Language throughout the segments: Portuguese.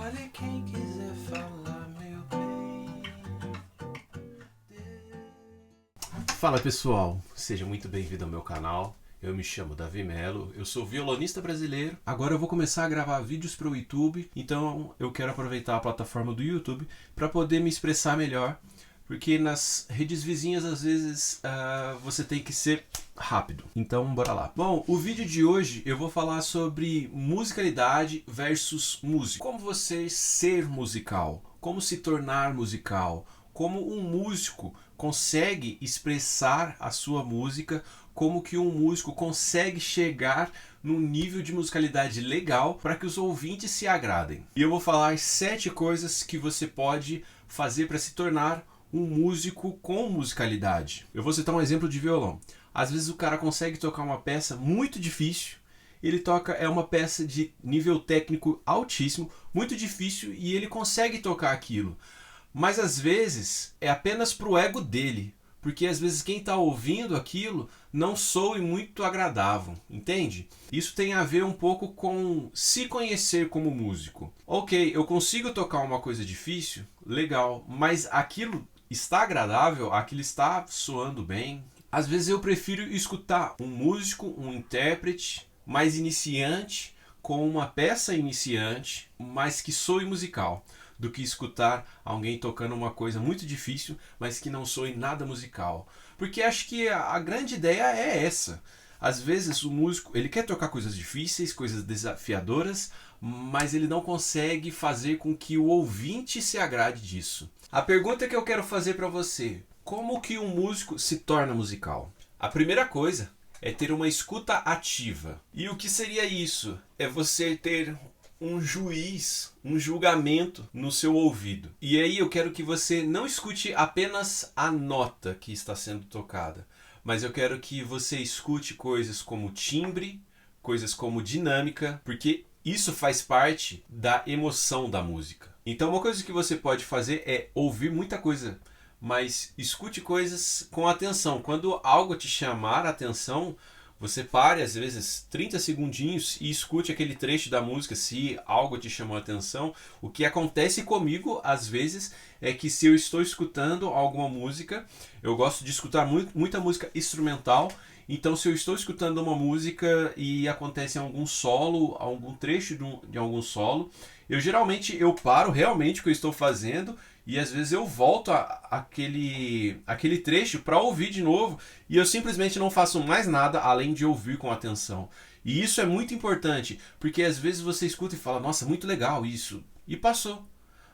Olha quem quiser falar, meu bem. Fala pessoal, seja muito bem-vindo ao meu canal. Eu me chamo Davi Melo, eu sou violonista brasileiro. Agora eu vou começar a gravar vídeos para o YouTube, então eu quero aproveitar a plataforma do YouTube para poder me expressar melhor, porque nas redes vizinhas às vezes você tem que ser rápido. Então bora lá. Bom, o vídeo de hoje eu vou falar sobre musicalidade versus música. Como você ser musical, como se tornar musical, como um músico consegue expressar a sua música, como que um músico consegue chegar num nível de musicalidade legal para que os ouvintes se agradem. E eu vou falar 7 coisas que você pode fazer para se tornar um músico com musicalidade. Eu vou citar um exemplo de violão. Às vezes o cara consegue tocar uma peça muito difícil, ele toca, é uma peça de nível técnico altíssimo, muito difícil, e ele consegue tocar aquilo. Mas às vezes é apenas pro ego dele, porque às vezes quem está ouvindo aquilo não soe muito agradável, entende? Isso tem a ver um pouco com se conhecer como músico. Ok, eu consigo tocar uma coisa difícil, legal, mas aquilo está agradável, aquilo está soando bem. Às vezes eu prefiro escutar um músico, um intérprete mais iniciante, com uma peça iniciante, mas que soe musical, do que escutar alguém tocando uma coisa muito difícil, mas que não soe nada musical. Porque acho que a grande ideia é essa. Às vezes o músico, ele quer tocar coisas difíceis, coisas desafiadoras, mas ele não consegue fazer com que o ouvinte se agrade disso. A pergunta que eu quero fazer para você: como que um músico se torna musical? A primeira coisa é ter uma escuta ativa. E o que seria isso? É você ter um juiz, um julgamento no seu ouvido. E aí eu quero que você não escute apenas a nota que está sendo tocada, mas eu quero que você escute coisas como timbre, coisas como dinâmica, porque isso faz parte da emoção da música. Então uma coisa que você pode fazer é ouvir muita coisa, mas escute coisas com atenção. Quando algo te chamar a atenção, você pare às vezes 30 segundinhos e escute aquele trecho da música se algo te chamou a atenção. O que acontece comigo às vezes é que se eu estou escutando alguma música, eu gosto de escutar muita música instrumental. Então se eu estou escutando uma música e acontece algum solo, algum trecho de algum solo, eu geralmente paro realmente o que eu estou fazendo e às vezes eu volto aquele trecho para ouvir de novo e eu simplesmente não faço mais nada além de ouvir com atenção. E isso é muito importante, porque às vezes você escuta e fala, nossa, muito legal isso, e passou.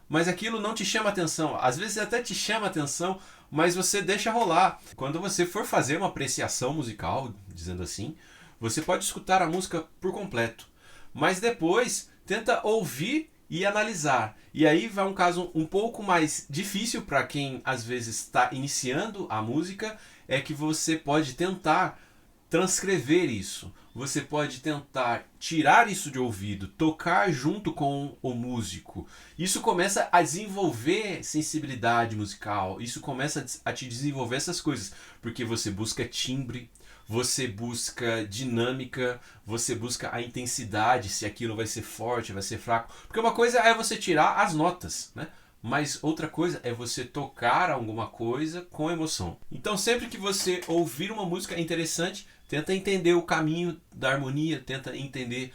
Mas aquilo não te chama atenção, às vezes até te chama atenção, mas você deixa rolar. Quando você for fazer uma apreciação musical, dizendo assim, você pode escutar a música por completo, mas depois tenta ouvir e analisar. E aí vai um caso um pouco mais difícil para quem às vezes está iniciando a música, é que você pode tentar transcrever isso. Você pode tentar tirar isso de ouvido, tocar junto com o músico. Isso começa a desenvolver sensibilidade musical, isso começa a te desenvolver essas coisas, porque você busca timbre, você busca dinâmica, você busca a intensidade, se aquilo vai ser forte, vai ser fraco. Porque uma coisa é você tirar as notas, né? Mas outra coisa é você tocar alguma coisa com emoção. Então sempre que você ouvir uma música interessante, tenta entender o caminho da harmonia, tenta entender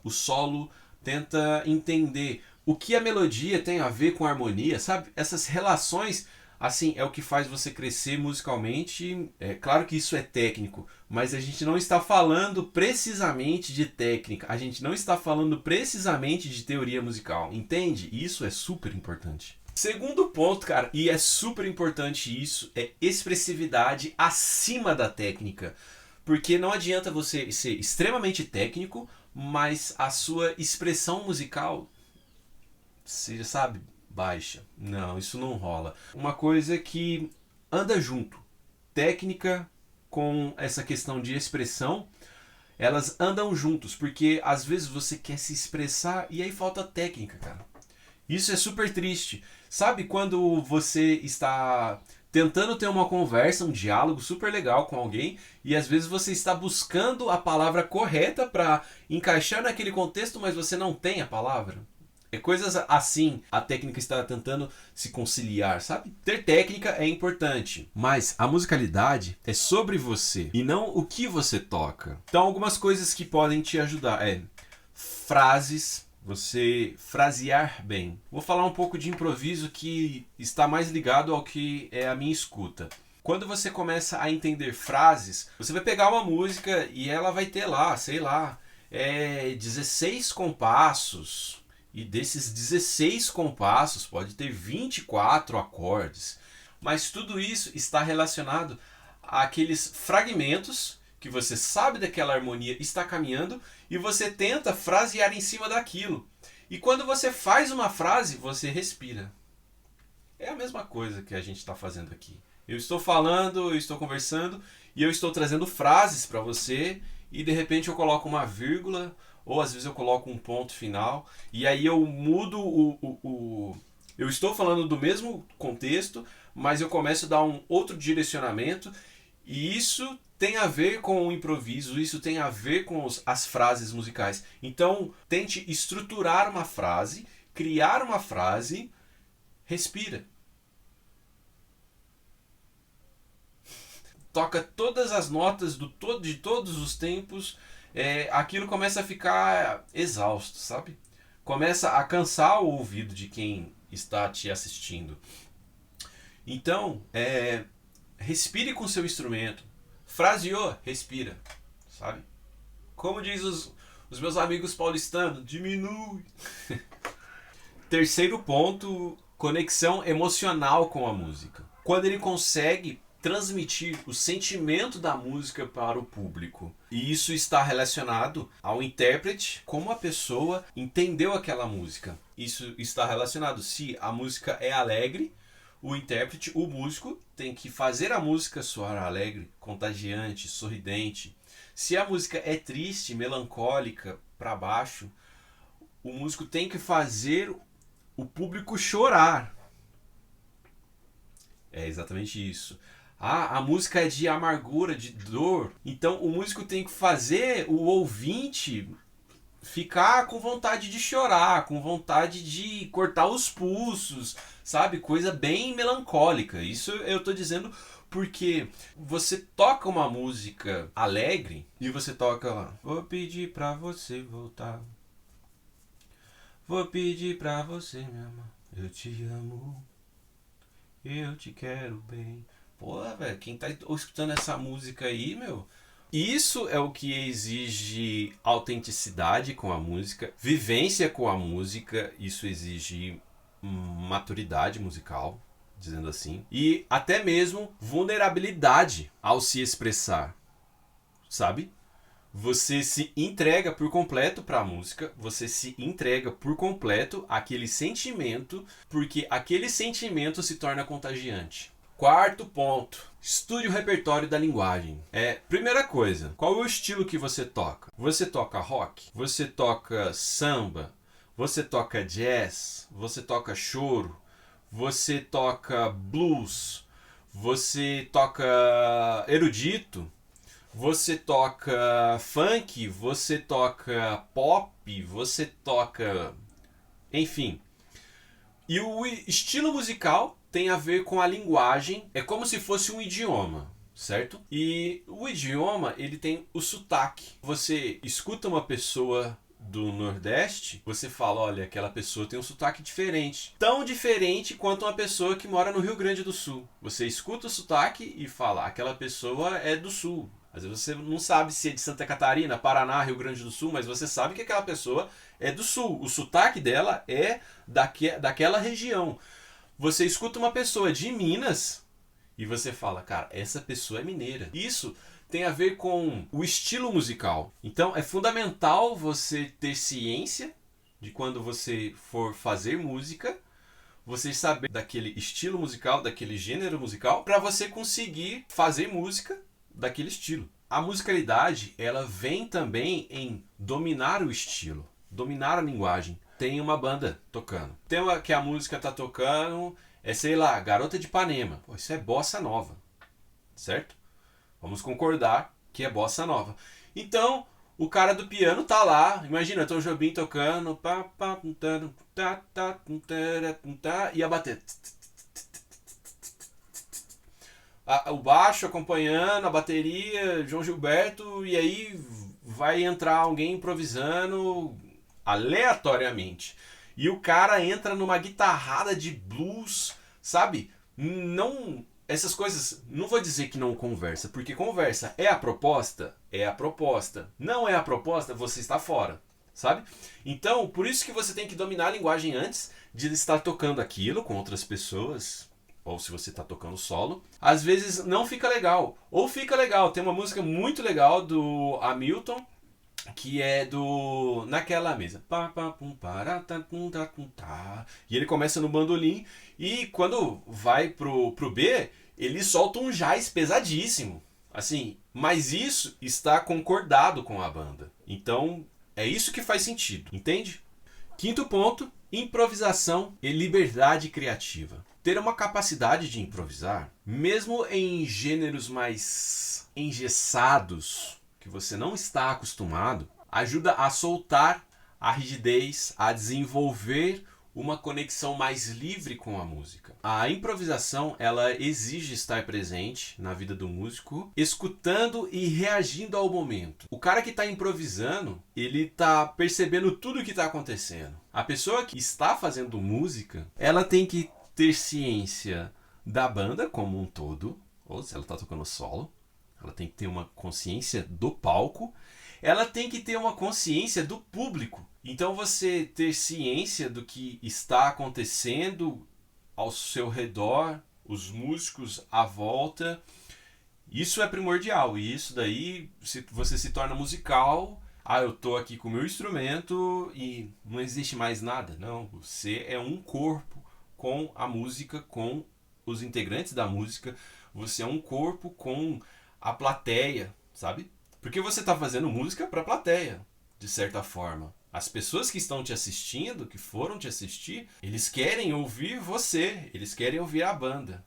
o solo, tenta entender o que a melodia tem a ver com a harmonia, sabe? Essas relações, assim, é o que faz você crescer musicalmente. É claro que isso é técnico, mas a gente não está falando precisamente de técnica, a gente não está falando precisamente de teoria musical, entende? Isso é super importante. Segundo ponto, cara, e é super importante isso, é expressividade acima da técnica. Porque não adianta você ser extremamente técnico, mas a sua expressão musical, você já sabe, baixa. Não, isso não rola. Uma coisa que anda junto, técnica com essa questão de expressão, elas andam juntos, porque às vezes você quer se expressar e aí falta técnica, cara. Isso é super triste. Sabe quando você está tentando ter uma conversa, um diálogo super legal com alguém e às vezes você está buscando a palavra correta para encaixar naquele contexto, mas você não tem a palavra? É coisas assim a técnica está tentando se conciliar, sabe? Ter técnica é importante, mas a musicalidade é sobre você e não o que você toca. Então algumas coisas que podem te ajudar é frases, você frasear bem. Vou falar um pouco de improviso que está mais ligado ao que é a minha escuta. Quando você começa a entender frases, você vai pegar uma música e ela vai ter lá, sei lá, 16 compassos. E desses 16 compassos pode ter 24 acordes. Mas tudo isso está relacionado àqueles fragmentos que você sabe daquela harmonia está caminhando e você tenta frasear em cima daquilo. E quando você faz uma frase, você respira. É a mesma coisa que a gente está fazendo aqui. Eu estou falando, eu estou conversando e eu estou trazendo frases para você e de repente eu coloco uma vírgula ou às vezes eu coloco um ponto final e aí eu mudo eu estou falando do mesmo contexto, mas eu começo a dar um outro direcionamento e isso tem a ver com o improviso, isso tem a ver com as frases musicais. Então tente estruturar uma frase, criar uma frase, respira. Toca todas as notas de todos os tempos, aquilo começa a ficar exausto, sabe? Começa a cansar o ouvido de quem está te assistindo. Então, respire com seu instrumento. Fraseou, respira, sabe? Como diz os meus amigos paulistanos, diminui. Terceiro ponto, conexão emocional com a música. Quando ele consegue transmitir o sentimento da música para o público. E isso está relacionado ao intérprete, como a pessoa entendeu aquela música. Isso está relacionado se a música é alegre, o intérprete, o músico, tem que fazer a música soar alegre, contagiante, sorridente. Se a música é triste, melancólica, para baixo, o músico tem que fazer o público chorar. É exatamente isso. A música é de amargura, de dor. Então o músico tem que fazer o ouvinte ficar com vontade de chorar, com vontade de cortar os pulsos, sabe? Coisa bem melancólica. Isso eu tô dizendo porque você toca uma música alegre e você toca lá. Vou pedir pra você voltar. Vou pedir pra você me amar. Eu te amo. Eu te quero bem. Pô, velho, quem tá escutando essa música aí, meu... Isso é o que exige autenticidade com a música, vivência com a música, isso exige maturidade musical, dizendo assim, e até mesmo vulnerabilidade ao se expressar, sabe? Você se entrega por completo para a música, você se entrega por completo àquele sentimento, porque aquele sentimento se torna contagiante. Quarto ponto, estude o repertório da linguagem. Primeira coisa, qual é o estilo que você toca? Você toca rock? Você toca samba? Você toca jazz? Você toca choro? Você toca blues? Você toca erudito? Você toca funk? Você toca pop? Você toca... Enfim. E o estilo musical tem a ver com a linguagem, é como se fosse um idioma, certo? E o idioma, ele tem o sotaque. Você escuta uma pessoa do Nordeste, você fala, olha, aquela pessoa tem um sotaque diferente. Tão diferente quanto uma pessoa que mora no Rio Grande do Sul. Você escuta o sotaque e fala, aquela pessoa é do Sul. Às vezes você não sabe se é de Santa Catarina, Paraná, Rio Grande do Sul, mas você sabe que aquela pessoa é do Sul. O sotaque dela é daquela região. Você escuta uma pessoa de Minas e você fala, cara, essa pessoa é mineira. Isso tem a ver com o estilo musical. Então é fundamental você ter ciência de quando você for fazer música, você saber daquele estilo musical, daquele gênero musical, para você conseguir fazer música daquele estilo. A musicalidade, ela vem também em dominar o estilo, dominar a linguagem. Tem uma banda tocando. Tem uma que a música tá tocando, sei lá, Garota de Ipanema. Pô, isso é bossa nova, certo? Vamos concordar que é bossa nova. Então, o cara do piano tá lá, imagina, Tom Jobim tocando, e a bateria. O baixo acompanhando, a bateria, João Gilberto, e aí vai entrar alguém improvisando aleatoriamente. E o cara entra numa guitarrada de blues, sabe? Não. Essas coisas, não vou dizer que não conversa, porque conversa é a proposta? É a proposta. Não é a proposta, você está fora, sabe? Então, por isso que você tem que dominar a linguagem antes de estar tocando aquilo com outras pessoas, ou se você está tocando solo. Às vezes não fica legal, ou fica legal. Tem uma música muito legal do Hamilton, que é do Naquela Mesa. E ele começa no bandolim e quando vai pro B, ele solta um jazz pesadíssimo. Assim, mas isso está concordado com a banda. Então, é isso que faz sentido, entende? Quinto ponto, improvisação e liberdade criativa. Ter uma capacidade de improvisar, mesmo em gêneros mais engessados, que você não está acostumado, ajuda a soltar a rigidez, a desenvolver uma conexão mais livre com a música. A improvisação, ela exige estar presente na vida do músico, escutando e reagindo ao momento. O cara que está improvisando, ele está percebendo tudo o que está acontecendo. A pessoa que está fazendo música, ela tem que ter ciência da banda como um todo, ou se ela está tocando solo, ela tem que ter uma consciência do palco, ela tem que ter uma consciência do público. Então você ter ciência do que está acontecendo ao seu redor, os músicos à volta, isso é primordial. E isso daí você se torna musical. Eu tô aqui com o meu instrumento e não existe mais nada. Não, você é um corpo com a música, com os integrantes da música. Você é um corpo com a plateia, sabe? Porque você está fazendo música para a plateia, de certa forma. As pessoas que estão te assistindo, que foram te assistir, eles querem ouvir você, eles querem ouvir a banda.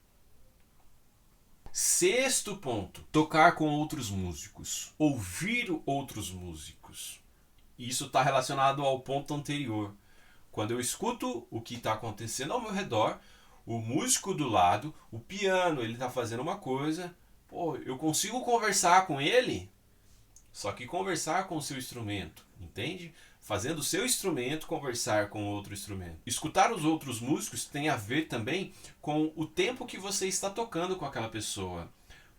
Sexto ponto, tocar com outros músicos, ouvir outros músicos. Isso está relacionado ao ponto anterior. Quando eu escuto o que está acontecendo ao meu redor, o músico do lado, o piano, ele está fazendo uma coisa, eu consigo conversar com ele, só que conversar com o seu instrumento, entende? Fazendo o seu instrumento conversar com outro instrumento. Escutar os outros músicos tem a ver também com o tempo que você está tocando com aquela pessoa.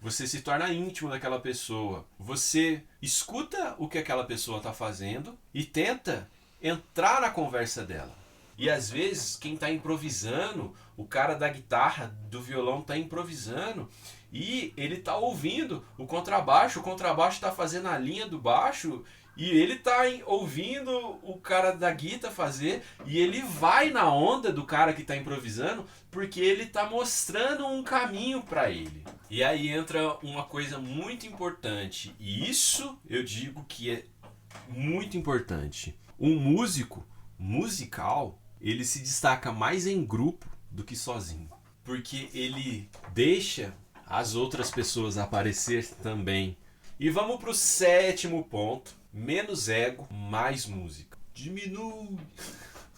Você se torna íntimo daquela pessoa. Você escuta o que aquela pessoa está fazendo e tenta entrar na conversa dela. E às vezes quem está improvisando, o cara da guitarra, do violão está improvisando e ele está ouvindo o contrabaixo está fazendo a linha do baixo e ele está ouvindo o cara da guitarra fazer e ele vai na onda do cara que está improvisando porque ele está mostrando um caminho para ele. E aí entra uma coisa muito importante e isso eu digo que é muito importante. Um músico musical, ele se destaca mais em grupo do que sozinho, porque ele deixa as outras pessoas aparecer também. E vamos para o sétimo ponto, menos ego, mais música. Diminui.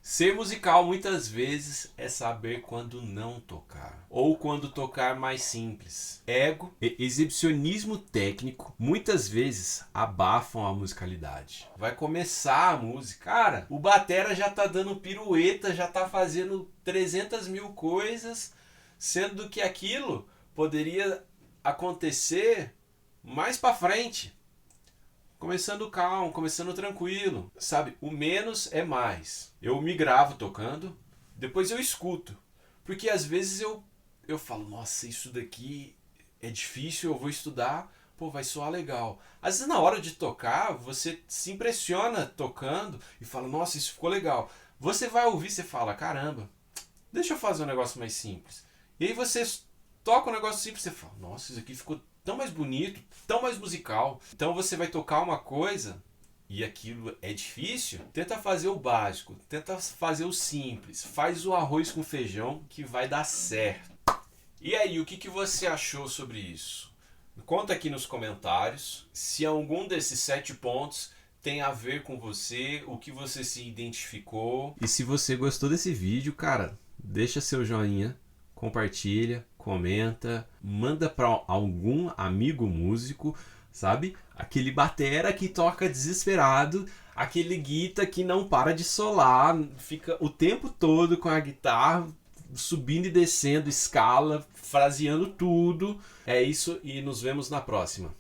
Ser musical muitas vezes é saber quando não tocar, ou quando tocar mais simples. Ego e exibicionismo técnico muitas vezes abafam a musicalidade. Vai começar a música, cara, o batera já tá dando pirueta, já tá fazendo 300 mil coisas, sendo que aquilo poderia acontecer mais pra frente. Começando calmo, começando tranquilo, sabe? O menos é mais. Eu me gravo tocando, depois eu escuto. Porque às vezes eu falo, nossa, isso daqui é difícil, eu vou estudar, vai soar legal. Às vezes na hora de tocar, você se impressiona tocando e fala, nossa, isso ficou legal. Você vai ouvir, você fala, caramba, deixa eu fazer um negócio mais simples. E aí você toca um negócio simples, você fala, nossa, isso aqui ficou tão mais bonito, tão mais musical. Então você vai tocar uma coisa e aquilo é difícil, tenta fazer o básico, tenta fazer o simples, faz o arroz com feijão que vai dar certo. E aí, o que você achou sobre isso? Conta aqui nos comentários se algum desses 7 pontos tem a ver com você, o que você se identificou. E se você gostou desse vídeo, cara, deixa seu joinha, compartilha, comenta, manda para algum amigo músico, sabe? Aquele batera que toca desesperado, aquele guita que não para de solar, fica o tempo todo com a guitarra subindo e descendo escala, fraseando tudo. É isso e nos vemos na próxima.